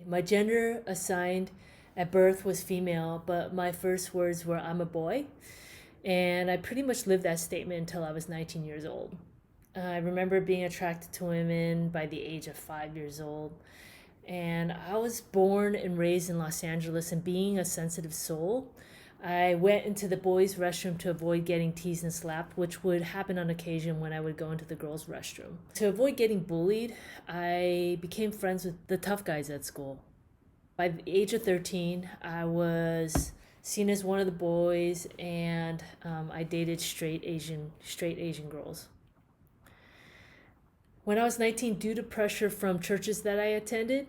My gender assigned at birth was female, but my first words were, I'm a boy. And I pretty much lived that statement until I was 19 years old. I remember being attracted to women by the age of 5 years old. And I was born and raised in Los Angeles, and being a sensitive soul, I went into the boys' restroom to avoid getting teased and slapped, which would happen on occasion when I would go into the girls' restroom. To avoid getting bullied, I became friends with the tough guys at school. By the age of 13, I was seen as one of the boys, and I dated straight Asian girls. When I was 19, due to pressure from churches that I attended,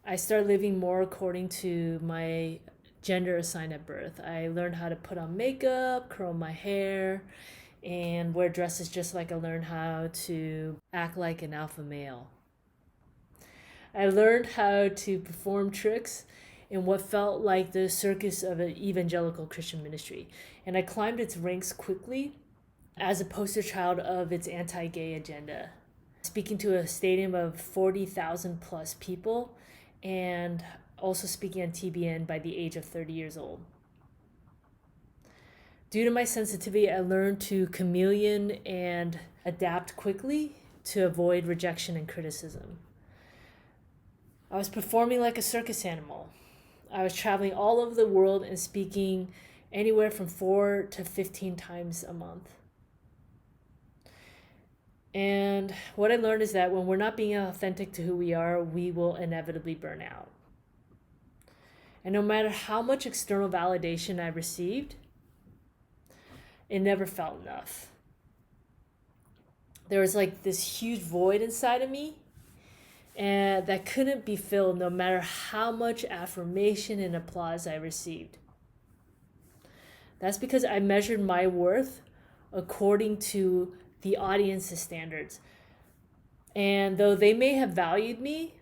I started living more according to my gender assigned at birth. I learned how to put on makeup, curl my hair, and wear dresses just like I learned how to act like an alpha male. I learned how to perform tricks in what felt like the circus of an evangelical Christian ministry, and I climbed its ranks quickly as a poster child of its anti gay agenda. Speaking to a stadium of 40,000 plus people, and also speaking on TBN by the age of 30 years old. Due to my sensitivity, I learned to chameleon and adapt quickly to avoid rejection and criticism. I was performing like a circus animal. I was traveling all over the world and speaking anywhere from 4 to 15 times a month. And what I learned is that when we're not being authentic to who we are, we will inevitably burn out. And no matter how much external validation I received, it never felt enough. There was like this huge void inside of me, and that couldn't be filled no matter how much affirmation and applause I received. That's because I measured my worth according to the audience's standards. And though they may have valued me,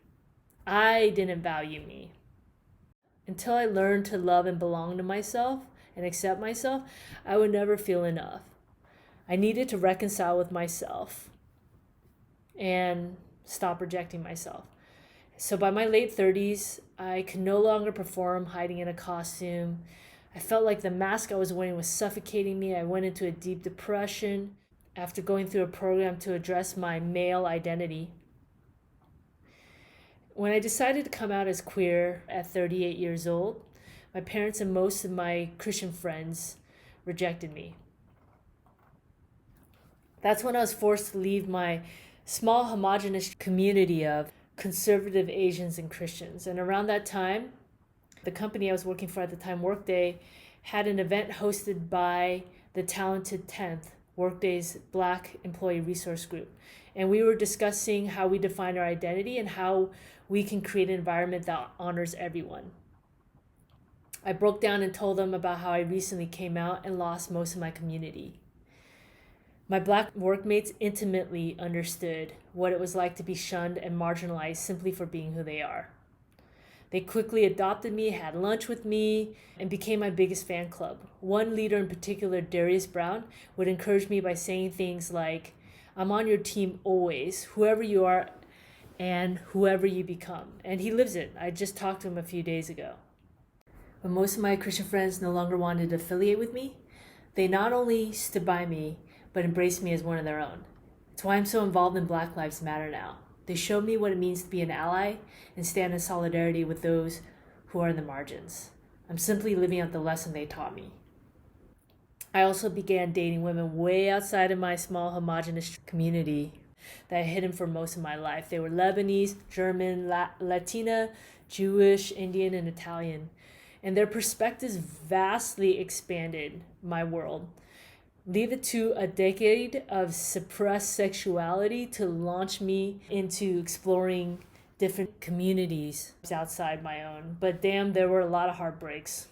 I didn't value me. Until I learned to love and belong to myself and accept myself, I would never feel enough. I needed to reconcile with myself and stop rejecting myself. So by my late 30s, I could no longer perform hiding in a costume. I felt like the mask I was wearing was suffocating me. I went into a deep depression after going through a program to address my male identity. When I decided to come out as queer at 38 years old, my parents and most of my Christian friends rejected me. That's when I was forced to leave my small homogenous community of conservative Asians and Christians. And around that time, the company I was working for at the time, Workday, had an event hosted by the Talented 10th, Workday's Black Employee Resource Group. And we were discussing how we define our identity and how we can create an environment that honors everyone. I broke down and told them about how I recently came out and lost most of my community. My Black workmates intimately understood what it was like to be shunned and marginalized simply for being who they are. They quickly adopted me, had lunch with me, and became my biggest fan club. One leader in particular, Darius Brown, would encourage me by saying things like, I'm on your team always, whoever you are and whoever you become. And he lives it. I just talked to him a few days ago. When most of my Christian friends no longer wanted to affiliate with me, they not only stood by me, but embraced me as one of their own. It's why I'm so involved in Black Lives Matter now. They showed me what it means to be an ally and stand in solidarity with those who are in the margins. I'm simply living out the lesson they taught me. I also began dating women way outside of my small homogenous community that I had hidden for most of my life. They were Lebanese, German, Latina, Jewish, Indian, and Italian. And their perspectives vastly expanded my world. Leave it to a decade of suppressed sexuality to launch me into exploring different communities outside my own. But damn, there were a lot of heartbreaks.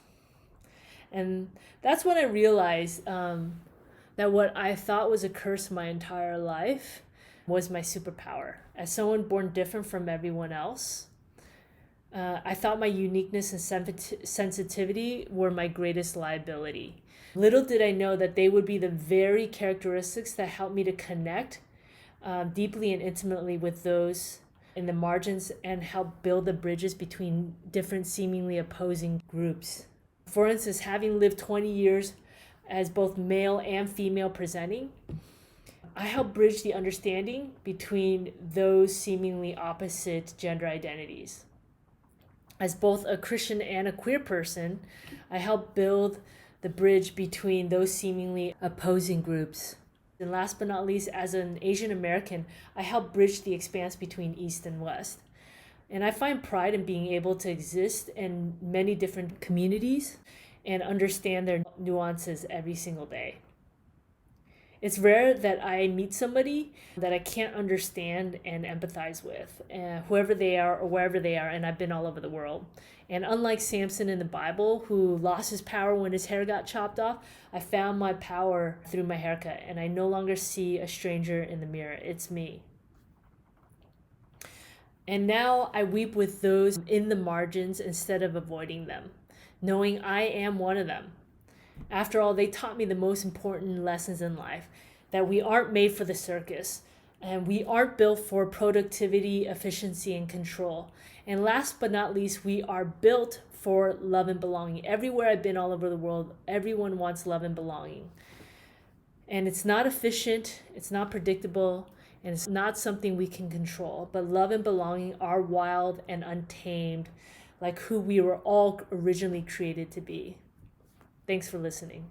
And that's when I realized that what I thought was a curse my entire life was my superpower. As someone born different from everyone else, I thought my uniqueness and sensitivity were my greatest liability. Little did I know that they would be the very characteristics that helped me to connect deeply and intimately with those in the margins and help build the bridges between different seemingly opposing groups. For instance, having lived 20 years as both male and female presenting, I help bridge the understanding between those seemingly opposite gender identities. As both a Christian and a queer person, I help build the bridge between those seemingly opposing groups. And last but not least, as an Asian American, I help bridge the expanse between East and West. And I find pride in being able to exist in many different communities and understand their nuances every single day. It's rare that I meet somebody that I can't understand and empathize with, whoever they are or wherever they are, and I've been all over the world. And unlike Samson in the Bible, who lost his power when his hair got chopped off, I found my power through my haircut, and I no longer see a stranger in the mirror. It's me. And now I weep with those in the margins instead of avoiding them, knowing I am one of them. After all, they taught me the most important lessons in life, that we aren't made for the circus, and we aren't built for productivity, efficiency, and control. And last but not least, we are built for love and belonging. Everywhere I've been all over the world, everyone wants love and belonging. And it's not efficient, it's not predictable, and it's not something we can control. But love and belonging are wild and untamed, like who we were all originally created to be. Thanks for listening.